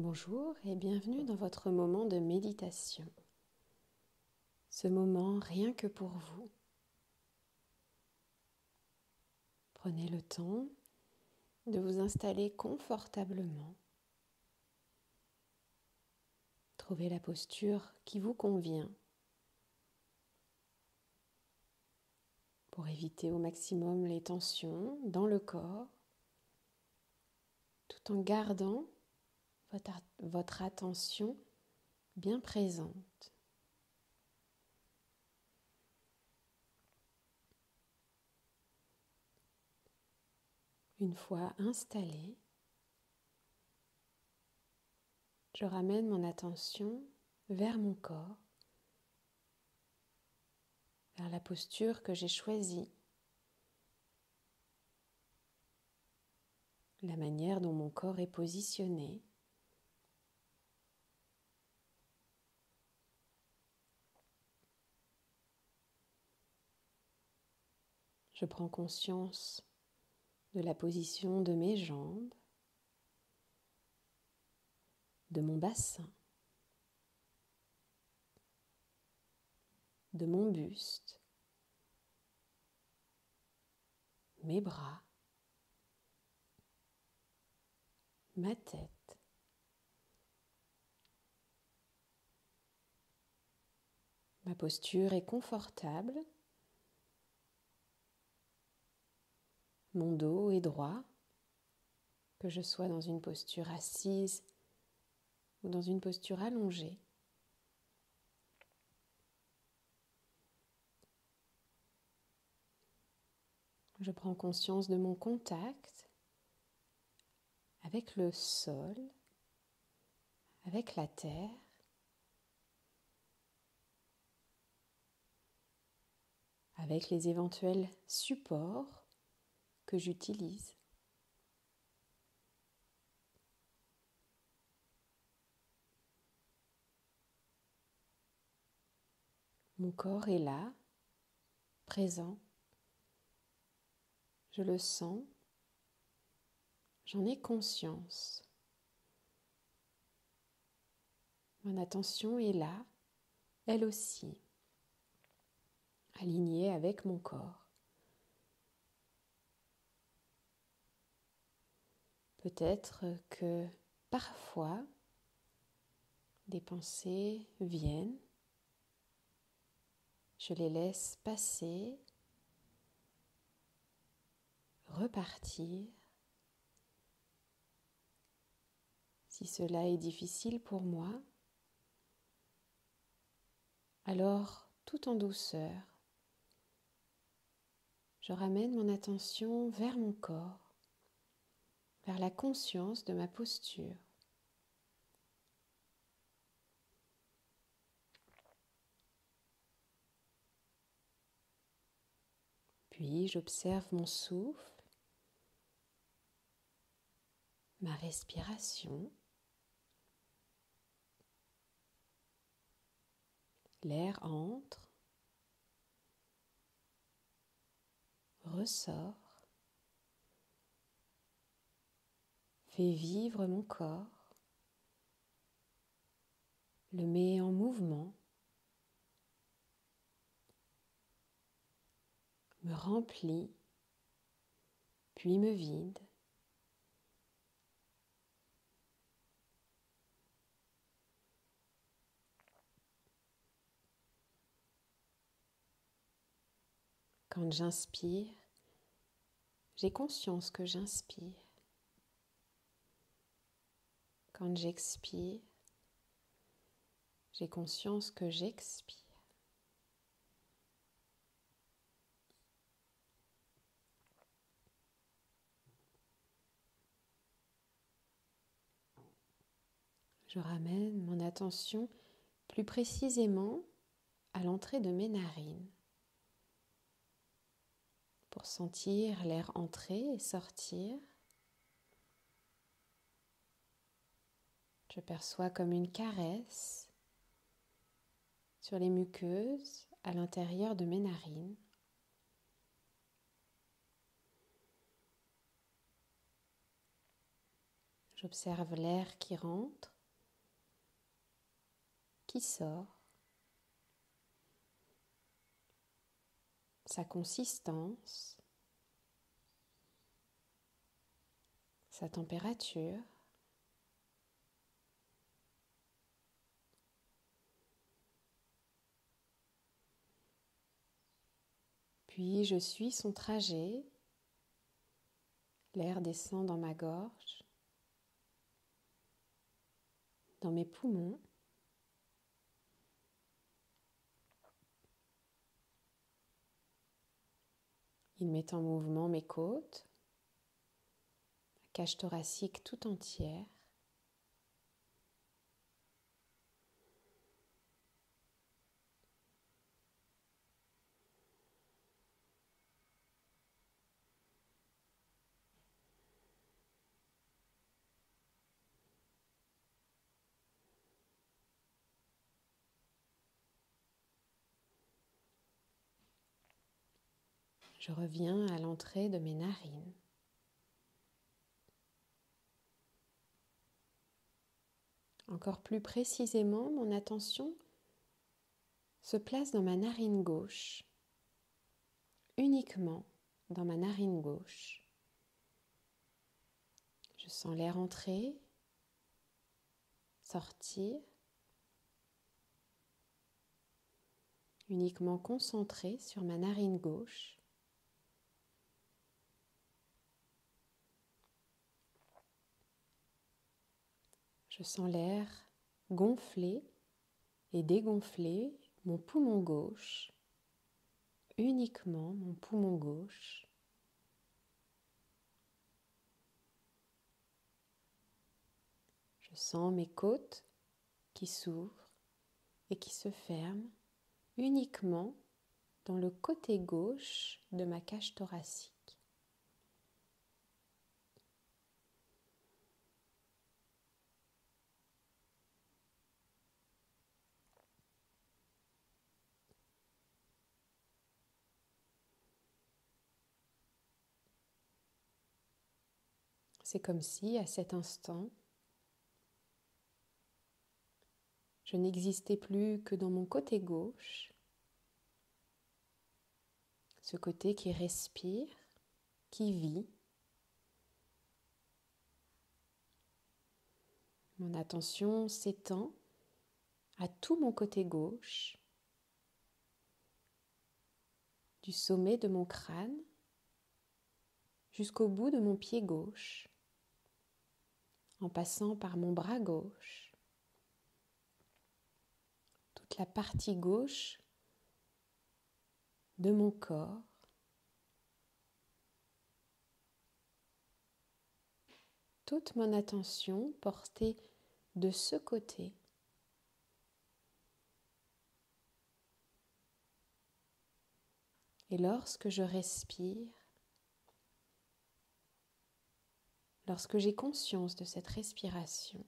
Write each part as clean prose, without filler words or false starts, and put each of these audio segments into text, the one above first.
Bonjour et bienvenue dans votre moment de méditation. Ce moment rien que pour vous. Prenez le temps de vous installer confortablement. Trouvez la posture qui vous convient pour éviter au maximum les tensions dans le corps, tout en gardant votre attention bien présente. Une fois installé, je ramène mon attention vers mon corps, vers la posture que j'ai choisie, la manière dont mon corps est positionné. Je prends conscience de la position de mes jambes, de mon bassin, de mon buste, mes bras, ma tête. Ma posture est confortable, mon dos est droit, que je sois dans une posture assise ou dans une posture allongée. Je prends conscience de mon contact avec le sol, avec la terre, avec les éventuels supports que j'utilise. Mon corps est là, présent. Je le sens, j'en ai conscience. Mon attention est là, elle aussi, alignée avec mon corps. Peut-être que parfois des pensées viennent, je les laisse passer, repartir. Si cela est difficile pour moi, alors tout en douceur, je ramène mon attention vers mon corps, vers la conscience de ma posture. Puis j'observe mon souffle, ma respiration. L'air entre, ressort, fait vivre mon corps, le met en mouvement, me remplit, puis me vide. Quand j'inspire, j'ai conscience que j'inspire. Quand j'expire, j'ai conscience que j'expire. Je ramène mon attention plus précisément à l'entrée de mes narines pour sentir l'air entrer et sortir. Je perçois comme une caresse sur les muqueuses à l'intérieur de mes narines. J'observe l'air qui rentre, qui sort, sa consistance, sa température. Puis je suis son trajet, l'air descend dans ma gorge, dans mes poumons. Il met en mouvement mes côtes, ma cage thoracique tout entière. Je reviens à l'entrée de mes narines. Encore plus précisément, mon attention se place dans ma narine gauche, uniquement dans ma narine gauche. Je sens l'air entrer, sortir, uniquement concentré sur ma narine gauche. Je sens l'air gonfler et dégonfler mon poumon gauche, uniquement mon poumon gauche. Je sens mes côtes qui s'ouvrent et qui se ferment uniquement dans le côté gauche de ma cage thoracique. C'est comme si, à cet instant, je n'existais plus que dans mon côté gauche, ce côté qui respire, qui vit. Mon attention s'étend à tout mon côté gauche, du sommet de mon crâne jusqu'au bout de mon pied gauche, en passant par mon bras gauche, toute la partie gauche de mon corps, toute mon attention portée de ce côté. Et lorsque je respire, lorsque j'ai conscience de cette respiration,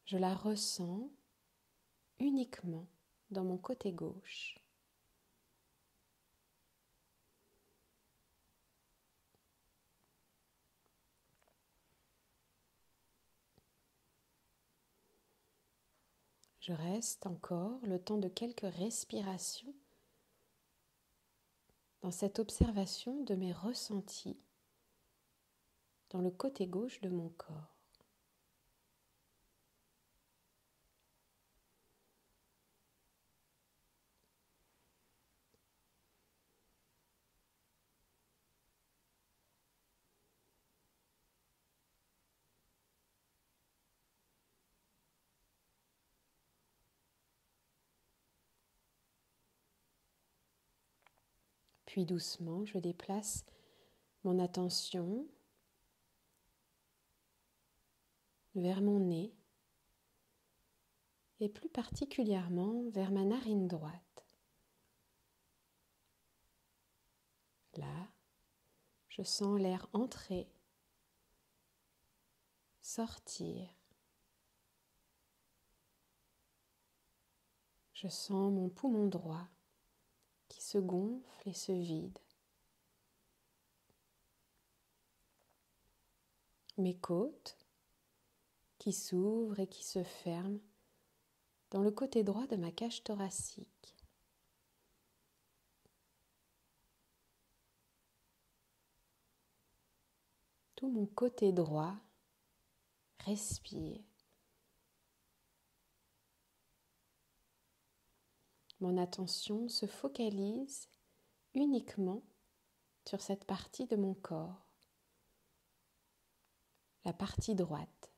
je la ressens uniquement dans mon côté gauche. Je reste encore le temps de quelques respirations dans cette observation de mes ressentis dans le côté gauche de mon corps. Puis doucement, je déplace mon attention vers mon nez et plus particulièrement vers ma narine droite. Là, je sens l'air entrer, sortir. Je sens mon poumon droit qui se gonfle et se vide. mes côtes qui s'ouvrent et qui se ferment dans le côté droit de ma cage thoracique. Tout mon côté droit respire. Mon attention se focalise uniquement sur cette partie de mon corps, la partie droite,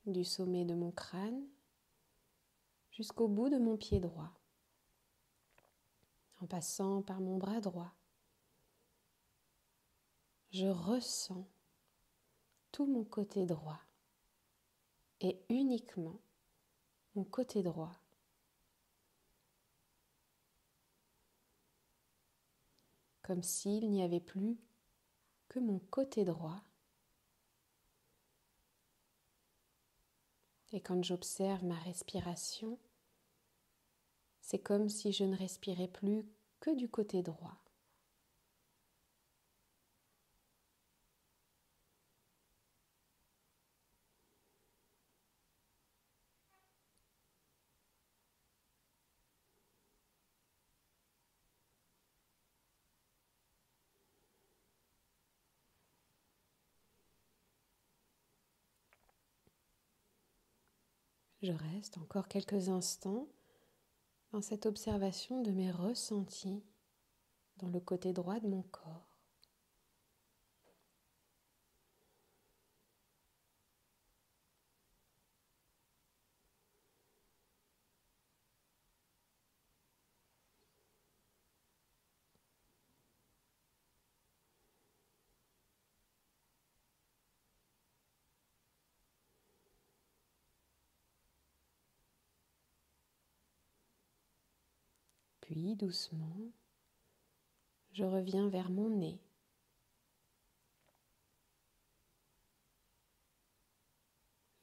du sommet de mon crâne jusqu'au bout de mon pied droit, en passant par mon bras droit. Je ressens tout mon côté droit et uniquement mon côté droit. Comme s'il n'y avait plus que mon côté droit. Et quand j'observe ma respiration, c'est comme si je ne respirais plus que du côté droit. Je reste encore quelques instants dans cette observation de mes ressentis dans le côté droit de mon corps. Puis doucement, je reviens vers mon nez.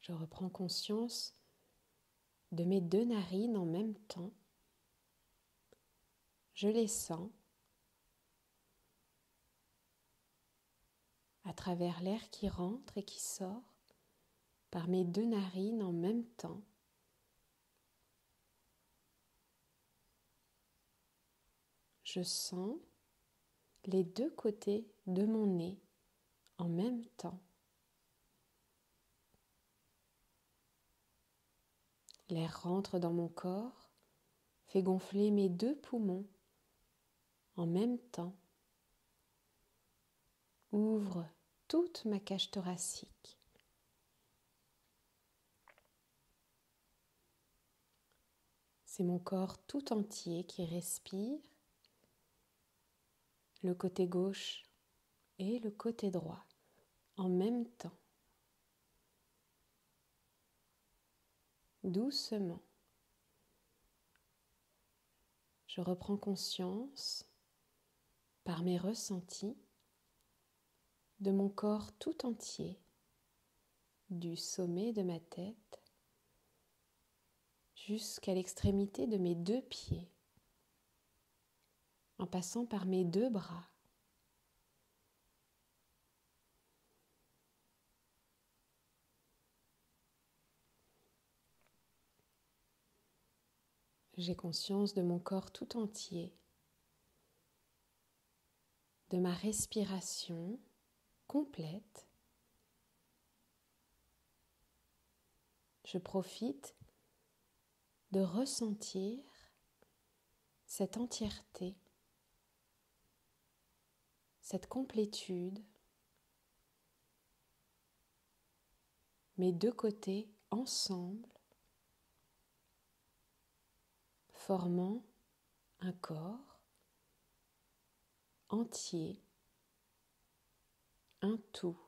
Je reprends conscience de mes deux narines en même temps. Je les sens à travers l'air qui rentre et qui sort par mes deux narines en même temps. Je sens les deux côtés de mon nez en même temps. L'air rentre dans mon corps, fait gonfler mes deux poumons en même temps, ouvre toute ma cage thoracique. C'est mon corps tout entier qui respire, le côté gauche et le côté droit en même temps. Doucement, je reprends conscience par mes ressentis de mon corps tout entier, du sommet de ma tête jusqu'à l'extrémité de mes deux pieds, en passant par mes deux bras. J'ai conscience de mon corps tout entier, de ma respiration complète. Je profite de ressentir cette entièreté, cette complétude, mes deux côtés ensemble, formant un corps entier, un tout.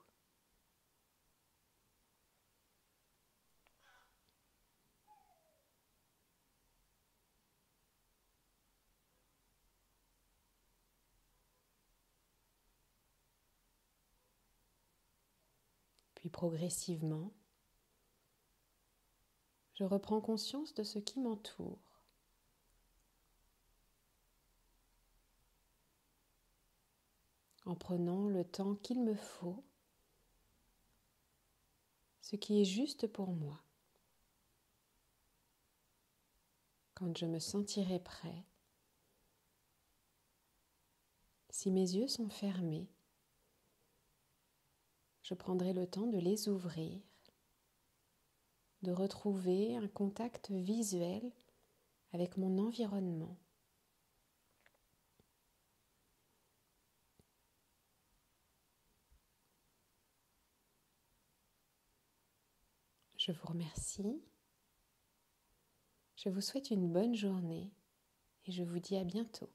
Puis progressivement, je reprends conscience de ce qui m'entoure. en prenant le temps qu'il me faut, ce qui est juste pour moi. Quand je me sentirai prêt, si mes yeux sont fermés, je prendrai le temps de les ouvrir, de retrouver un contact visuel avec mon environnement. Je vous remercie. Je vous souhaite une bonne journée et je vous dis à bientôt.